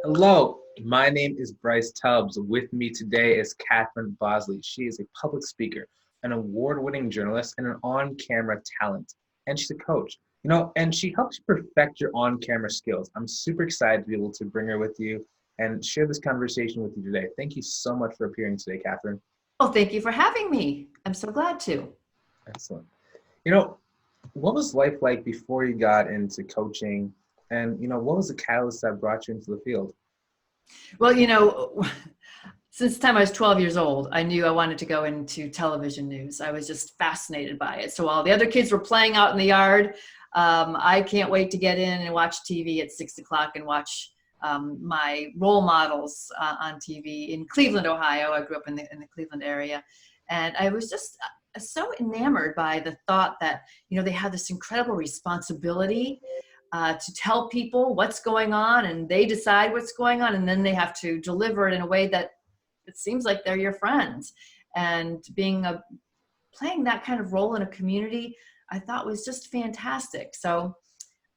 Hello, my name is Bryce Tubbs. With me today is Catherine Bosley. She is a public speaker, an award-winning journalist, and an on-camera talent. And she's a coach. And she helps you perfect your on-camera skills. I'm super excited to be able to bring her with you and share this conversation with you today. Thank you so much for appearing today, Catherine. Well, thank you for having me. I'm so glad to. Excellent. You know, what was life like before you got into coaching? And, what was the catalyst that brought you into the field? Well, since the time I was 12 years old, I knew I wanted to go into television news. I was just fascinated by it. So while the other kids were playing out in the yard, I can't wait to get in and watch TV at 6 o'clock and watch my role models on TV in Cleveland, Ohio. I grew up in the Cleveland area. And I was just so enamored by the thought that, they had this incredible responsibility to tell people what's going on, and they decide what's going on, and then they have to deliver it in a way that it seems like they're your friends. And playing that kind of role in a community, I thought was just fantastic. So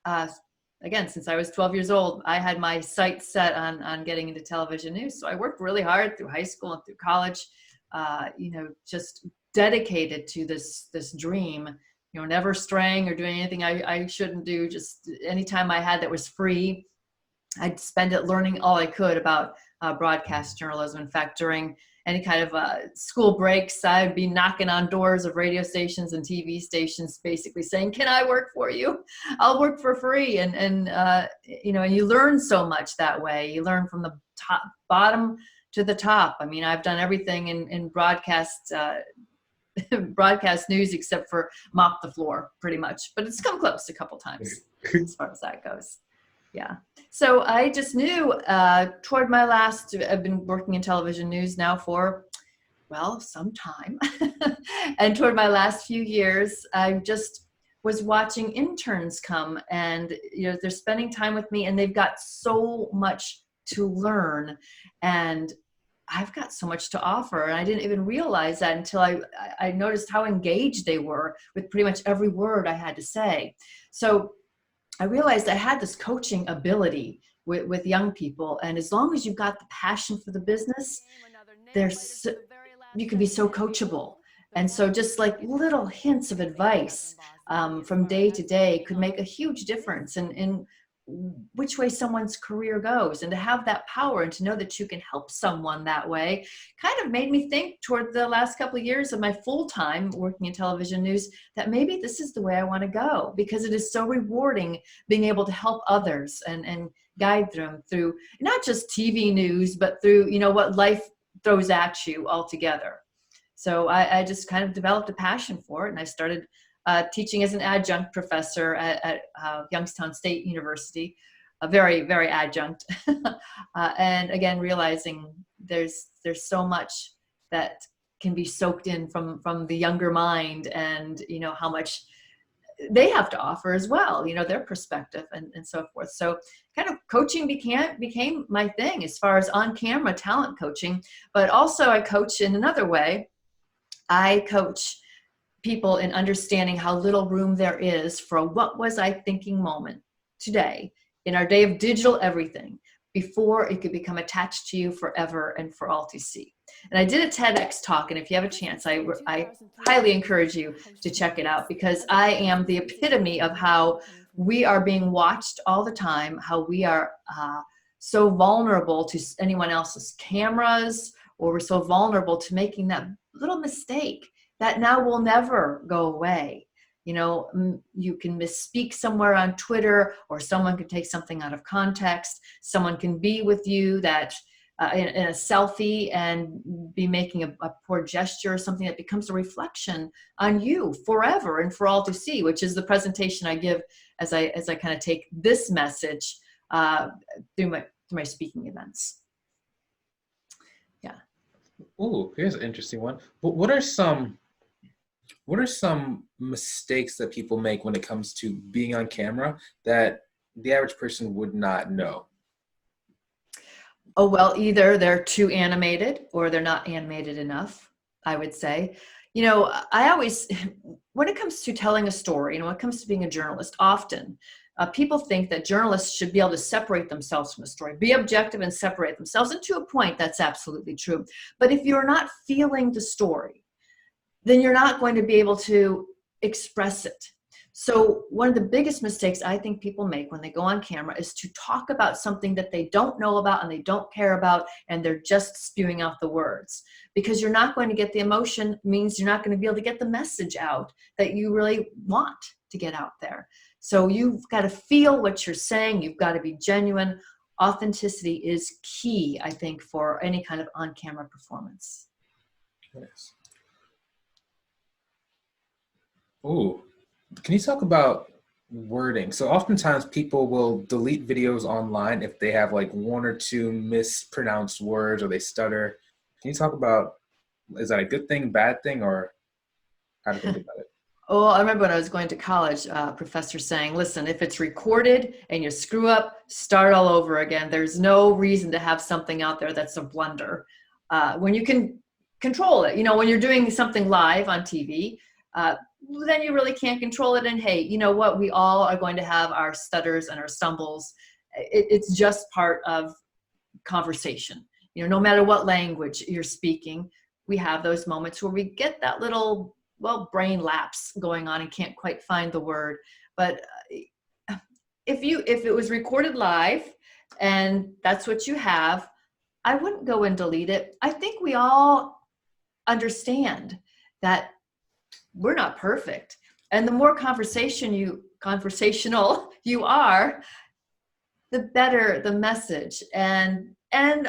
again, since I was 12 years old, I had my sights set on getting into television news. So I worked really hard through high school and through college, just dedicated to this dream, never straying or doing anything I shouldn't do. Just any time I had that was free, I'd spend it learning all I could about broadcast journalism. In fact, during any kind of school breaks, I'd be knocking on doors of radio stations and TV stations, basically saying, "Can I work for you? I'll work for free." And you learn so much that way. You learn from the bottom to the top. I mean, I've done everything in broadcast broadcast news except for mop the floor, pretty much, but it's come close a couple times as far as that goes. Yeah. So I just knew toward my I've been working in television news now for, well, some time. And toward my last few years, I just was watching interns come and, they're spending time with me and they've got so much to learn. And I've got so much to offer. And I didn't even realize that until I noticed how engaged they were with pretty much every word I had to say. So I realized I had this coaching ability with young people. And as long as you've got the passion for the business, you can be so coachable. And so just like little hints of advice from day to day could make a huge difference in which way someone's career goes. And to have that power and to know that you can help someone that way kind of made me think toward the last couple of years of my full time working in television news that maybe this is the way I want to go, because it is so rewarding being able to help others and guide them through not just TV news, but through, what life throws at you altogether. So I just kind of developed a passion for it, and I started teaching as an adjunct professor at Youngstown State University, a very, very adjunct. And again, realizing there's so much that can be soaked in from the younger mind, and, how much they have to offer as well, their perspective and so forth. So kind of coaching became my thing as far as on-camera talent coaching, but also I coach in another way. I coach people in understanding how little room there is for a what was I thinking moment today in our day of digital everything before it could become attached to you forever and for all to see. And I did a TEDx talk, and if you have a chance, I highly encourage you to check it out, because I am the epitome of how we are being watched all the time, how we are so vulnerable to anyone else's cameras, or we're so vulnerable to making that little mistake that now will never go away. You can misspeak somewhere on Twitter, or someone can take something out of context. Someone can be with you that in a selfie and be making a poor gesture or something that becomes a reflection on you forever and for all to see, which is the presentation I give as I kind of take this message through my speaking events. Yeah. Oh, here's an interesting one. But what are some mistakes that people make when it comes to being on camera that the average person would not know? Oh, well, either they're too animated or they're not animated enough, I would say. I always, when it comes to telling a story, when it comes to being a journalist, often People think that journalists should be able to separate themselves from the story, be objective and separate themselves. And to a point, that's absolutely true. But if you're not feeling the story, then you're not going to be able to express it. So one of the biggest mistakes I think people make when they go on camera is to talk about something that they don't know about and they don't care about, and they're just spewing out the words. Because you're not going to get the emotion, means you're not going to be able to get the message out that you really want to get out there. So you've got to feel what you're saying. You've got to be genuine. Authenticity is key, I think, for any kind of on-camera performance. Yes. Ooh. Can you talk about wording? So oftentimes people will delete videos online if they have like one or two mispronounced words or they stutter. Can you talk about, is that a good thing, bad thing, or how to think about it? Oh, I remember when I was going to college, a professor saying, listen, if it's recorded and you screw up, start all over again. There's no reason to have something out there that's a blunder. When you can control it, when you're doing something live on TV, then you really can't control it. And hey, you know what? We all are going to have our stutters and our stumbles. It's just part of conversation. No matter what language you're speaking, we have those moments where we get that little, brain lapse going on and can't quite find the word. But if it was recorded live and that's what you have, I wouldn't go and delete it. I think we all understand that we're not perfect. And the more conversational you are, the better the message. And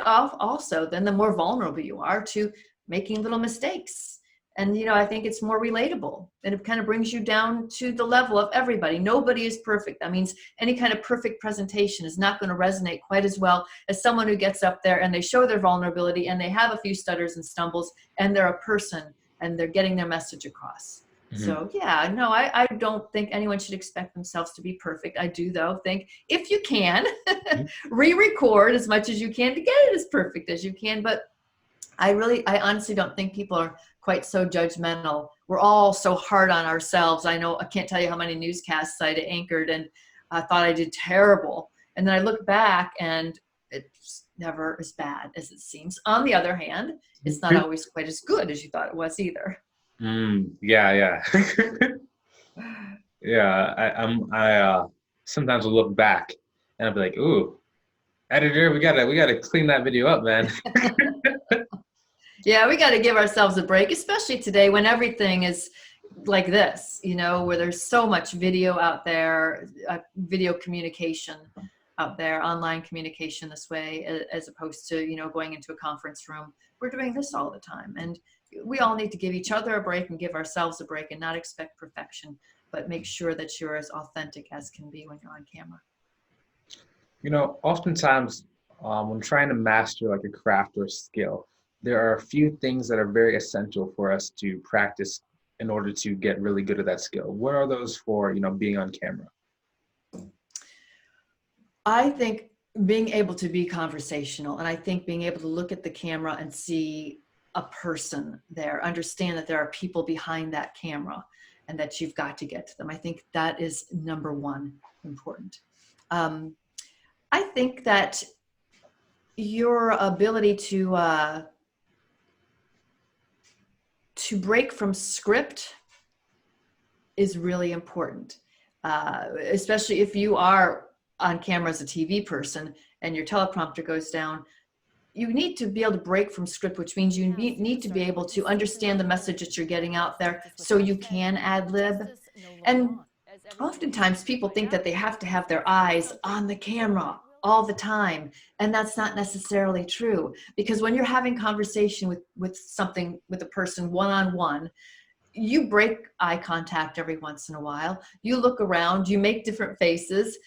also then the more vulnerable you are to making little mistakes. And, I think it's more relatable, and it kind of brings you down to the level of everybody. Nobody is perfect. That means any kind of perfect presentation is not going to resonate quite as well as someone who gets up there and they show their vulnerability and they have a few stutters and stumbles and they're a person and they're getting their message across. Mm-hmm. So yeah, no, I don't think anyone should expect themselves to be perfect. I do, though, think if you can, re-record as much as you can to get it as perfect as you can. But I honestly don't think people are quite so judgmental. We're all so hard on ourselves. I can't tell you how many newscasts I anchored and I thought I did terrible. And then I look back and it's never as bad as it seems. On the other hand, it's not always quite as good as you thought it was either. Yeah. Yeah, I sometimes will look back and I'll be like, ooh, editor, we gotta clean that video up, man. Yeah, we got to give ourselves a break, especially today when everything is like this, where there's so much video out there, video communication out there, online communication this way, as opposed to, going into a conference room. We're doing this all the time. And we all need to give each other a break and give ourselves a break and not expect perfection, but make sure that you're as authentic as can be when you're on camera. Oftentimes when trying to master like a craft or a skill, there are a few things that are very essential for us to practice in order to get really good at that skill. What are those for, being on camera? I think being able to be conversational, and I think being able to look at the camera and see a person there, understand that there are people behind that camera and that you've got to get to them. I think that is number one important. I think that your ability to break from script is really important, especially if you are on camera as a TV person and your teleprompter goes down. You need to be able to break from script, which means you need to be able to understand the message that you're getting out there so you can ad lib. And oftentimes people think that they have to have their eyes on the camera all the time. And that's not necessarily true, because when you're having conversation with a person one-on-one, you break eye contact every once in a while. You look around, you make different faces.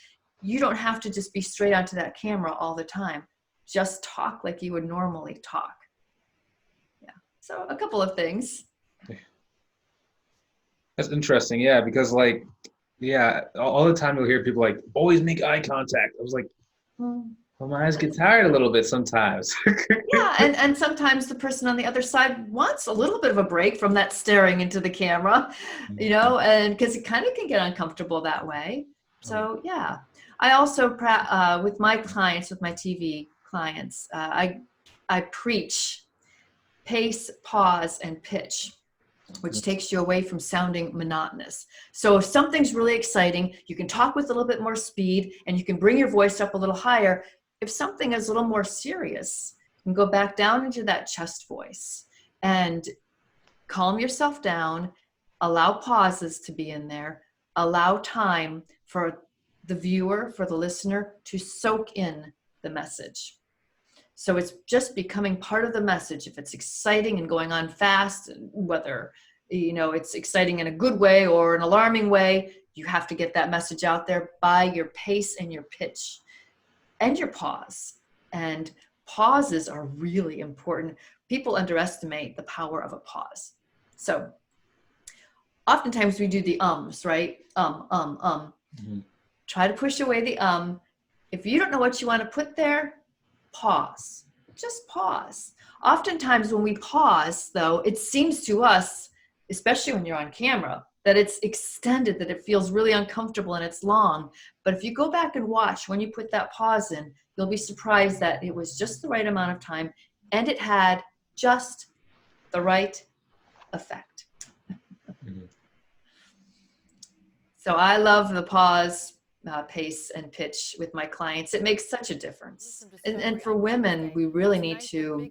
You don't have to just be straight onto that camera all the time. Just talk like you would normally talk. Yeah. So a couple of things. That's interesting. Yeah. Because all the time you'll hear people like, always make eye contact. I was like, well, my eyes get tired a little bit sometimes. Yeah. And sometimes the person on the other side wants a little bit of a break from that staring into the camera, and because it kind of can get uncomfortable that way. So yeah, I also with my clients, with my TV clients, I preach pace, pause, and pitch, which takes you away from sounding monotonous. So if something's really exciting, you can talk with a little bit more speed and you can bring your voice up a little higher. If something is a little more serious, you can go back down into that chest voice and calm yourself down, allow pauses to be in there, allow time for the viewer, for the listener to soak in the message. So it's just becoming part of the message. If it's exciting and going on fast, whether it's exciting in a good way or an alarming way, you have to get that message out there by your pace and your pitch and your pause. And pauses are really important. People underestimate the power of a pause. So oftentimes we do the ums, right? Mm-hmm. Try to push away the If you don't know what you want to put there, pause. Just pause. Oftentimes when we pause, though, it seems to us, especially when you're on camera, that it's extended, that it feels really uncomfortable and it's long. But if you go back and watch when you put that pause in, you'll be surprised that it was just the right amount of time and it had just the right effect. Mm-hmm. So I love the pause, pace, and pitch with my clients. It makes such a difference. And for women, we really need to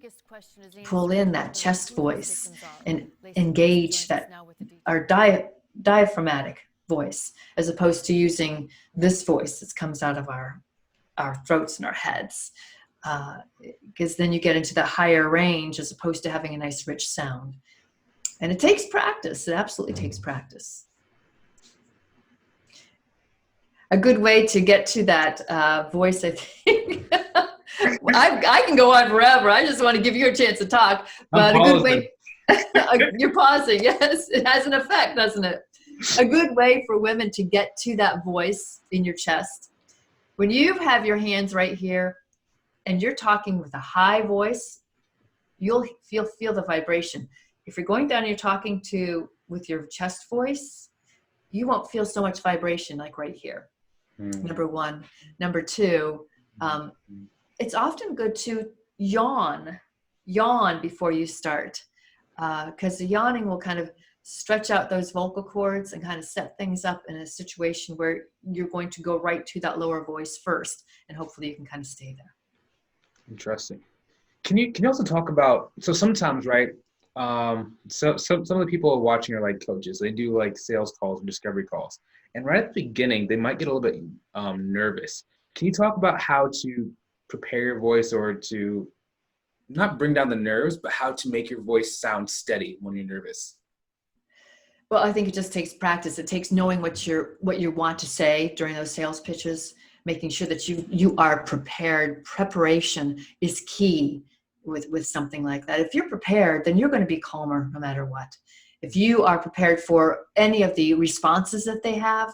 pull in that chest voice and engage that our diaphragmatic voice, as opposed to using this voice that comes out of our throats and our heads. Because then you get into the higher range as opposed to having a nice rich sound. And it takes practice. It absolutely takes practice. A good way to get to that voice, I think. I can go on forever. I just want to give you a chance to talk. But a good way, you're pausing. Yes, it has an effect, doesn't it? A good way for women to get to that voice in your chest. When you have your hands right here and you're talking with a high voice, you'll feel the vibration. If you're going down and you're talking with your chest voice, you won't feel so much vibration like right here. Number one. Number two, it's often good to yawn before you start, because the yawning will kind of stretch out those vocal cords and kind of set things up in a situation where you're going to go right to that lower voice first, and hopefully you can kind of stay there. Interesting. Can you also talk about, so sometimes, right, some of the people watching are like coaches. They do like sales calls and discovery calls. And right at the beginning, they might get a little bit nervous. Can you talk about how to prepare your voice, or to not bring down the nerves, but how to make your voice sound steady when you're nervous? Well, I think it just takes practice. It takes knowing what you want to say during those sales pitches, making sure that you are prepared. Preparation is key with something like that. If you're prepared, then you're going to be calmer no matter what. If you are prepared for any of the responses that they have,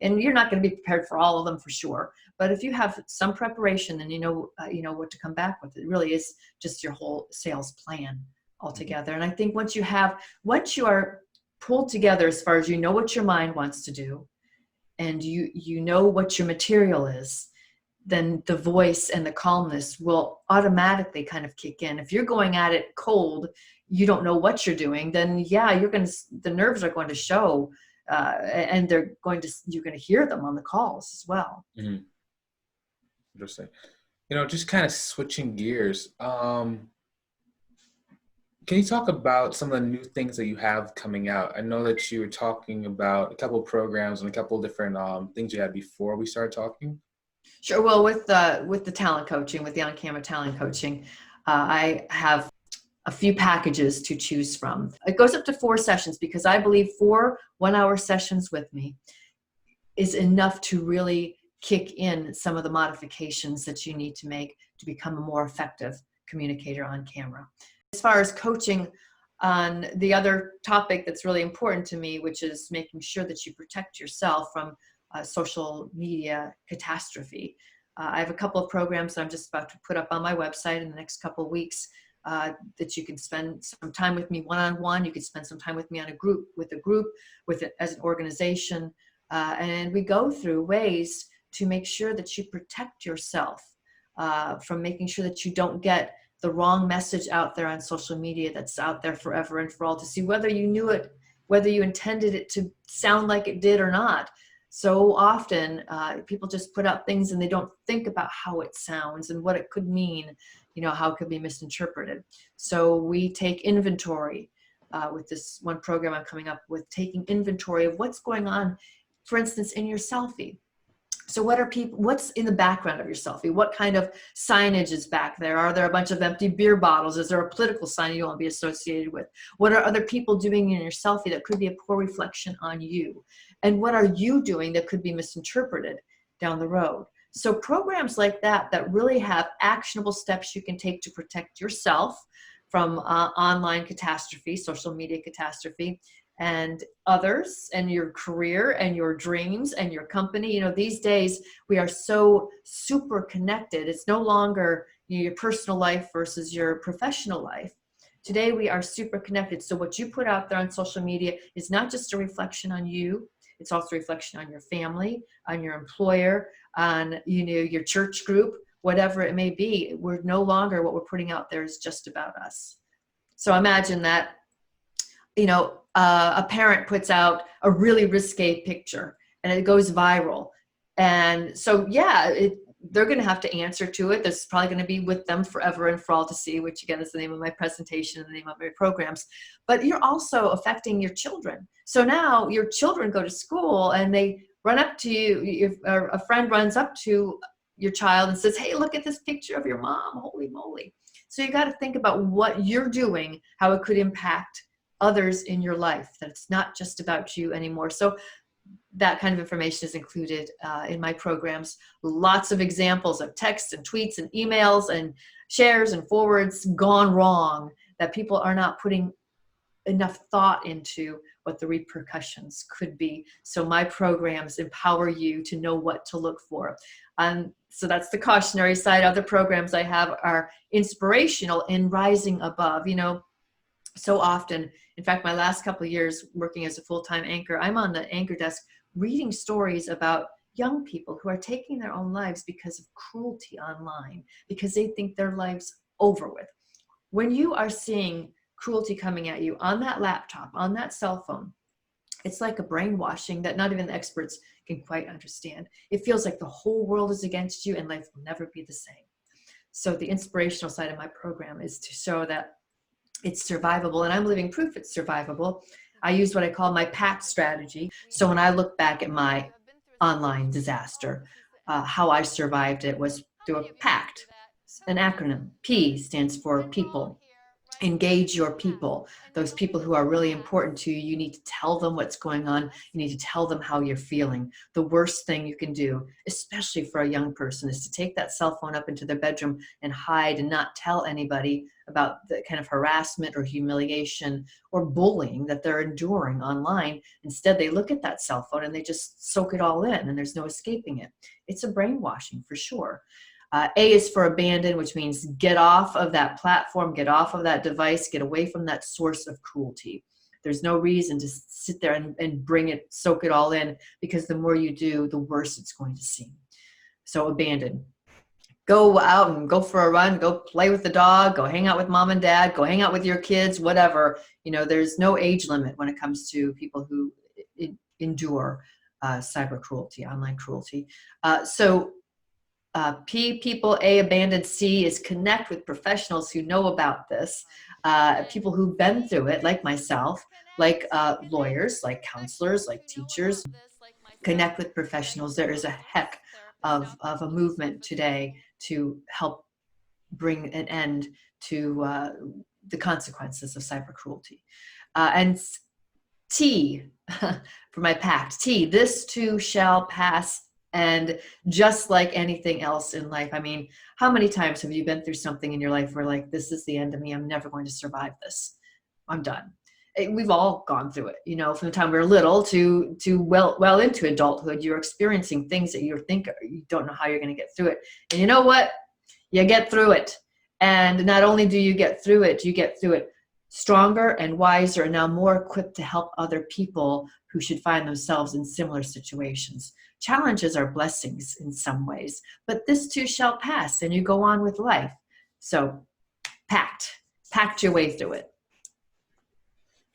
and you're not going to be prepared for all of them for sure, but if you have some preparation, then you know what to come back with. It really is just your whole sales plan altogether. And I think once you are pulled together, as far as you know what your mind wants to do, and you know what your material is, then the voice and the calmness will automatically kind of kick in. If you're going at it cold, you don't know what you're doing, then yeah, the nerves are going to show, and you're going to hear them on the calls as well. Mm-hmm. Interesting. Just kind of switching gears. Can you talk about some of the new things that you have coming out? I know that you were talking about a couple of programs and a couple of different things you had before we started talking. Sure. Well, with the talent coaching, with the on-camera talent coaching, I have a few packages to choose from. It goes up to 4 sessions, because I believe 4 one-hour sessions with me is enough to really kick in some of the modifications that you need to make to become a more effective communicator on camera. As far as coaching on the other topic that's really important to me, which is making sure that you protect yourself from social media catastrophe. I have a couple of programs that I'm just about to put up on my website in the next couple of weeks, that you can spend some time with me one-on-one. You could spend some time with me with a group, with it as an organization. And we go through ways to make sure that you protect yourself from making sure that you don't get the wrong message out there on social media that's out there forever and for all to see, whether you knew it, whether you intended it to sound like it did or not. So often people just put out things and they don't think about how it sounds and what it could mean, how it could be misinterpreted. So we take inventory with this one program I'm coming up with, taking inventory of what's going on, for instance, in your selfie. So what's in the background of your selfie? What kind of signage is back there? Are there a bunch of empty beer bottles? Is there a political sign you want to be associated with? What are other people doing in your selfie that could be a poor reflection on you? And what are you doing that could be misinterpreted down the road? So programs like that really have actionable steps you can take to protect yourself from online catastrophe, social media catastrophe, and others, and your career and your dreams and your company. These days we are so super connected. It's no longer your personal life versus your professional life. Today we are super connected. So what you put out there on social media is not just a reflection on you. It's also a reflection on your family, on your employer, on your church group, whatever it may be. We're no longer, what we're putting out there is just about us. So imagine that a parent puts out a really risque picture and it goes viral. And so, they're going to have to answer to it. This is probably going to be with them forever and for all to see, which again is the name of my presentation and the name of my programs. But you're also affecting your children. So now your children go to school and they run up to you, or a friend runs up to your child and says, "Hey, look at this picture of your mom. Holy moly." So you got to think about what you're doing, how it could impact others in your life, that it's not just about you anymore. So that kind of information is included in my programs. Lots of examples of texts and tweets and emails and shares and forwards gone wrong that people are not putting enough thought into what the repercussions could be. So my programs empower you to know what to look for. So that's the cautionary side. Other programs I have are inspirational and rising above. So often, in fact, my last couple of years working as a full-time anchor, I'm on the anchor desk reading stories about young people who are taking their own lives because of cruelty online, because they think their life's over with. When you are seeing cruelty coming at you on that laptop, on that cell phone, it's like a brainwashing that not even the experts can quite understand. It feels like the whole world is against you and life will never be the same. So the inspirational side of my program is to show that it's survivable, and I'm living proof it's survivable. I use what I call my PACT strategy. So when I look back at my online disaster, how I survived it was through a PACT, an acronym. P stands for people. Engage your people, those people who are really important to you. You need to tell them what's going on. You need to tell them how you're feeling. The worst thing you can do, especially for a young person, is to take that cell phone up into their bedroom and hide and not tell anybody about the kind of harassment or humiliation or bullying that they're enduring online. Instead, they look at that cell phone and they just soak it all in, and there's no escaping it. It's a brainwashing for sure. A is for abandon, which means get off of that platform, get off of that device, get away from that source of cruelty. There's no reason to sit there and bring it, soak it all in, because the more you do, the worse it's going to seem. So abandon. Go out and go for a run, go play with the dog, go hang out with mom and dad, go hang out with your kids, whatever. There's no age limit when it comes to people who endure cyber cruelty, online cruelty. P, people. A, abandoned. C is connect with professionals who know about this, people who've been through it, like myself, like lawyers, like counselors, like teachers. Connect with professionals. There is a heck of a movement today to help bring an end to the consequences of cyber cruelty. And T, for my PACT, T, this too shall pass. And just like anything else in life, I mean, how many times have you been through something in your life where like, this is the end of me, I'm never going to survive this, I'm done. We've all gone through it, from the time we were little to well into adulthood. You're experiencing things that you don't know how you're going to get through it. And you know what? You get through it. And not only do you get through it stronger and wiser, and now more equipped to help other people who should find themselves in similar situations. Challenges are blessings in some ways, but this too shall pass, and you go on with life. So, packed your way through it.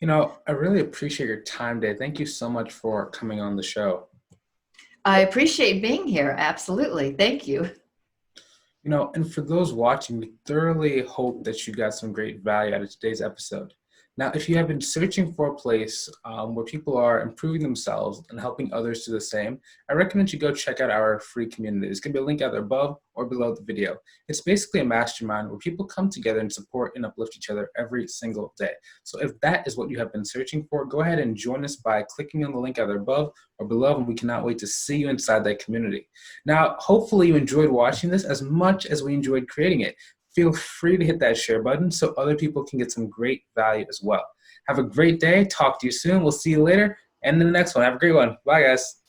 I really appreciate your time today. Thank you so much for coming on the show. I appreciate being here. Absolutely. Thank you. And for those watching, we thoroughly hope that you got some great value out of today's episode. Now, if you have been searching for a place where people are improving themselves and helping others do the same, I recommend you go check out our free community. There's going to be a link either above or below the video. It's basically a mastermind where people come together and support and uplift each other every single day. So if that is what you have been searching for, go ahead and join us by clicking on the link either above or below, and we cannot wait to see you inside that community. Now, hopefully you enjoyed watching this as much as we enjoyed creating it. Feel free to hit that share button so other people can get some great value as well. Have a great day. Talk to you soon. We'll see you later and in the next one. Have a great one. Bye, guys.